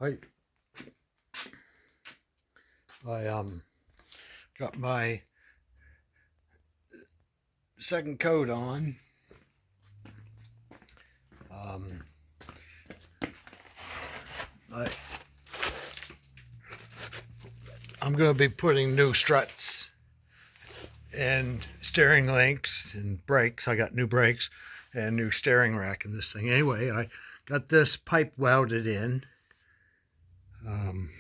I I got my second coat on. Um, I I'm going to be putting new struts and steering links and brakes. I got new brakes and new steering rack in this thing. Anyway, I got this pipe welded in. Um,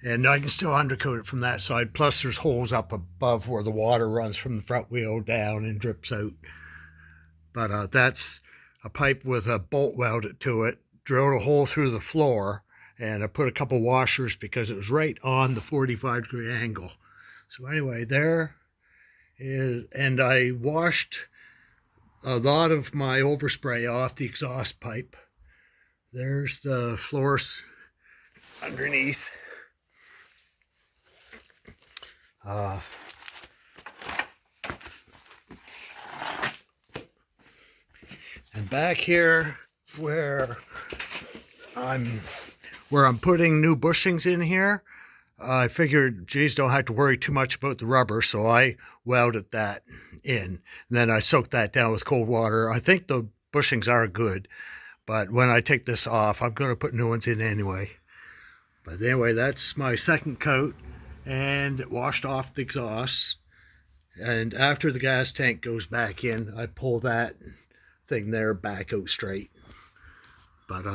and I can still undercoat it from that side. Plus, there's holes up above where the water runs from the front wheel down and drips out. But that's a pipe with a bolt welded to it. Drilled a hole through the floor, and I put a couple washers because it was right on the 45-degree angle. So anyway, there is, and I washed a lot of my overspray off the exhaust pipe. There's the floors underneath. And back here I'm where I'm putting new bushings in here, I figured, geez, don't have to worry too much about the rubber, so I welded that in. And then I soaked that down with cold water. I think the bushings are good, but when I take this off, I'm going to put new ones in anyway. But anyway, that's my second coat, and it washed off the exhaust. And after the gas tank goes back in, I pull that thing there back out straight. But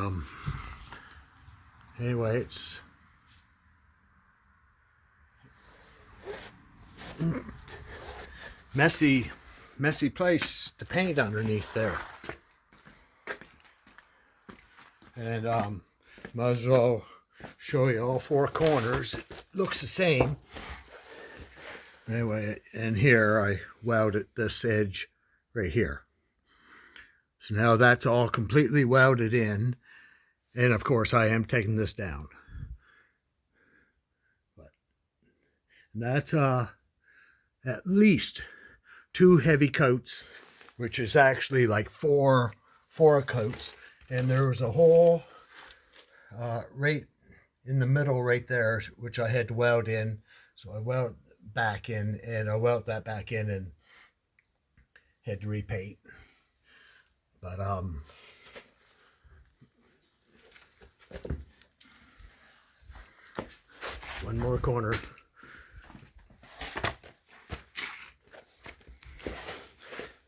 anyway, it's messy place to paint underneath there. And might as well show you all four corners. It looks the same. Anyway, and here I welded this edge right here. So now that's all completely welded in. And of course I am taking this down. But that's at least 2 heavy coats, which is actually like four coats. And there was a hole right in the middle right there, which I had to weld in. So I welded back in, and I welded that back in and had to repaint. But one more corner.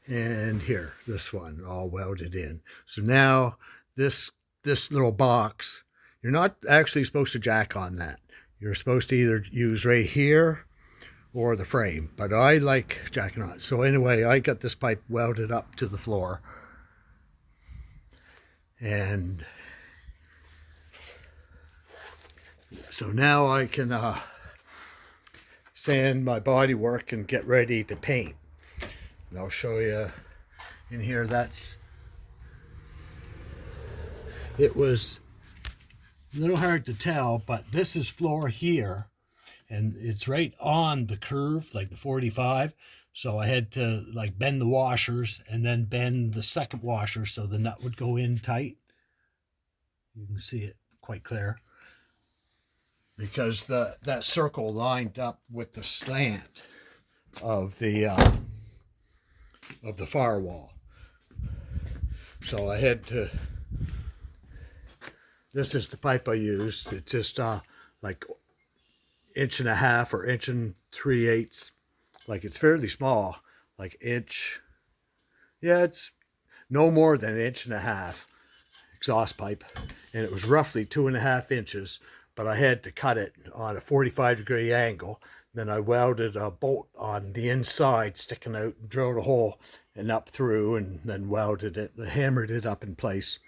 And here, this one all welded in. So now this little box, you're not actually supposed to jack on that. You're supposed to either use right here or the frame, but I like jacking on it. So anyway, I got this pipe welded up to the floor. And so now I can sand my body work and get ready to paint. And I'll show you in here. It was a little hard to tell, but this is floor here, and it's right on the curve, like the 45. So I had to like bend the washers and then bend the second washer so the nut would go in tight. You can see it quite clear because that circle lined up with the slant of the firewall. So I had to. This is the pipe I used. It's just like 1.5 or 1 3/8. Like it's fairly small, like inch. Yeah, it's no more than 1.5 exhaust pipe, and it was roughly 2.5 inches. But I had to cut it on a 45-degree angle. Then I welded a bolt on the inside sticking out and drilled a hole and up through, and then welded it and hammered it up in place.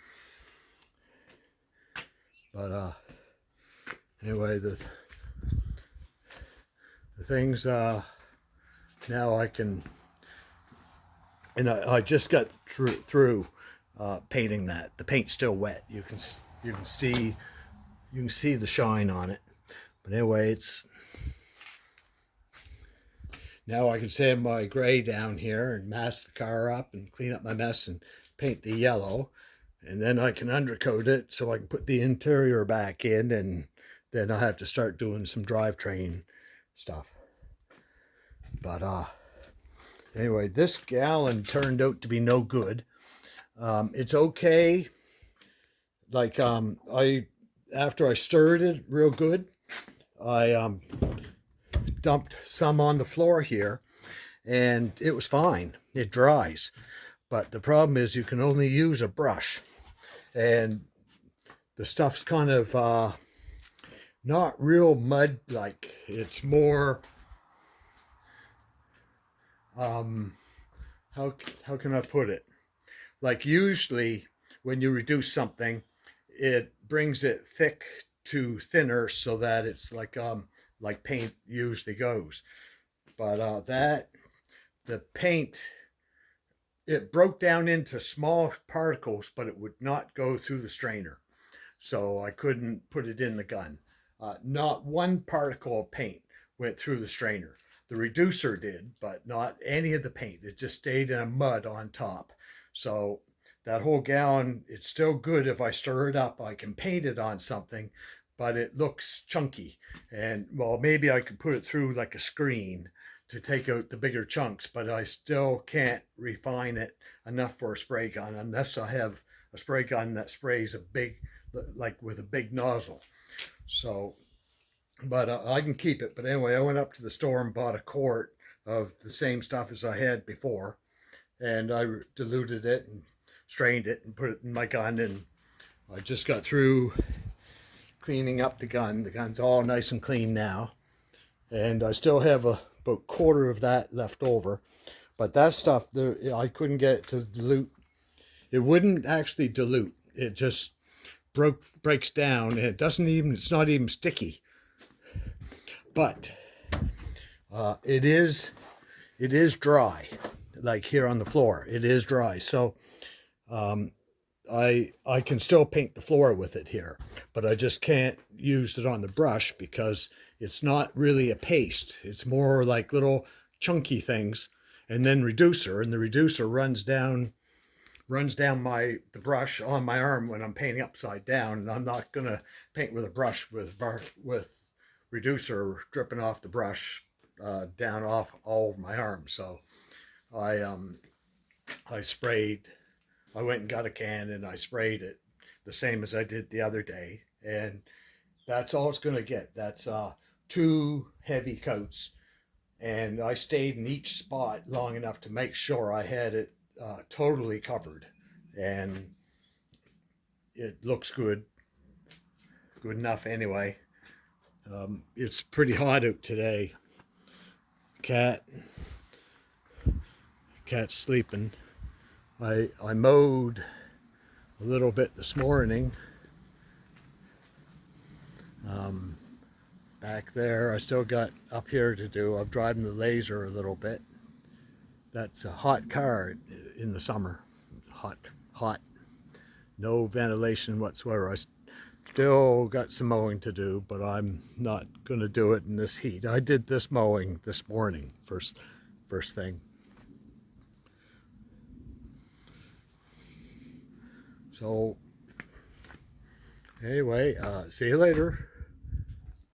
But anyway, the things now I can, and I just got through painting that. The paint's still wet. You can see the shine on it. But anyway, it's now I can sand my gray down here and mask the car up and clean up my mess and paint the yellow. and then I can undercoat it so I can put the interior back in, and then I have to start doing some drivetrain stuff. But anyway, this gallon turned out to be no good. It's okay. Like after I stirred it real good, I dumped some on the floor here, and it was fine. It dries. But the problem is you can only use a brush, and the stuff's kind of not real mud like. It's more how can I put it? Like usually when you reduce something, it brings it thick to thinner so that it's like paint usually goes. But the paint, it broke down into small particles, but it would not go through the strainer. So I couldn't put it in the gun. Not one particle of paint went through the strainer. The reducer did, but not any of the paint. It just stayed in a mud on top. So that whole gallon, it's still good. If I stir it up, I can paint it on something, but it looks chunky. And well, maybe I could put it through like a screen to take out the bigger chunks, but I still can't refine it enough for a spray gun unless I have a spray gun that sprays a big, like with a big nozzle. So, but I can keep it. But anyway, I went up to the store and bought a quart of the same stuff as I had before, and I diluted it and strained it and put it in my gun. And I just got through cleaning up the gun. The gun's all nice and clean now, and I still have about quarter of that left over. But that stuff, I couldn't get it to dilute. It wouldn't actually dilute. It just breaks down, and it's not even sticky. But it is dry, like here on the floor. It is dry. So I can still paint the floor with it here, but I just can't use it on the brush because it's not really a paste. It's more like little chunky things, and then reducer, and the reducer runs down the brush on my arm when I'm painting upside down, and I'm not gonna paint with a brush with reducer dripping off the brush down off all of my arm. So I sprayed. I went and got a can and I sprayed it the same as I did the other day, and that's all it's going to get. That's 2 heavy coats, and I stayed in each spot long enough to make sure I had it totally covered, and it looks good enough anyway. It's pretty hot out today. Cat's sleeping. I mowed a little bit this morning. Back there, I still got up here to do. I'm driving the laser a little bit. That's a hot car in the summer. Hot. No ventilation whatsoever. I still got some mowing to do, but I'm not going to do it in this heat. I did this mowing this morning, first thing. So anyway, see you later.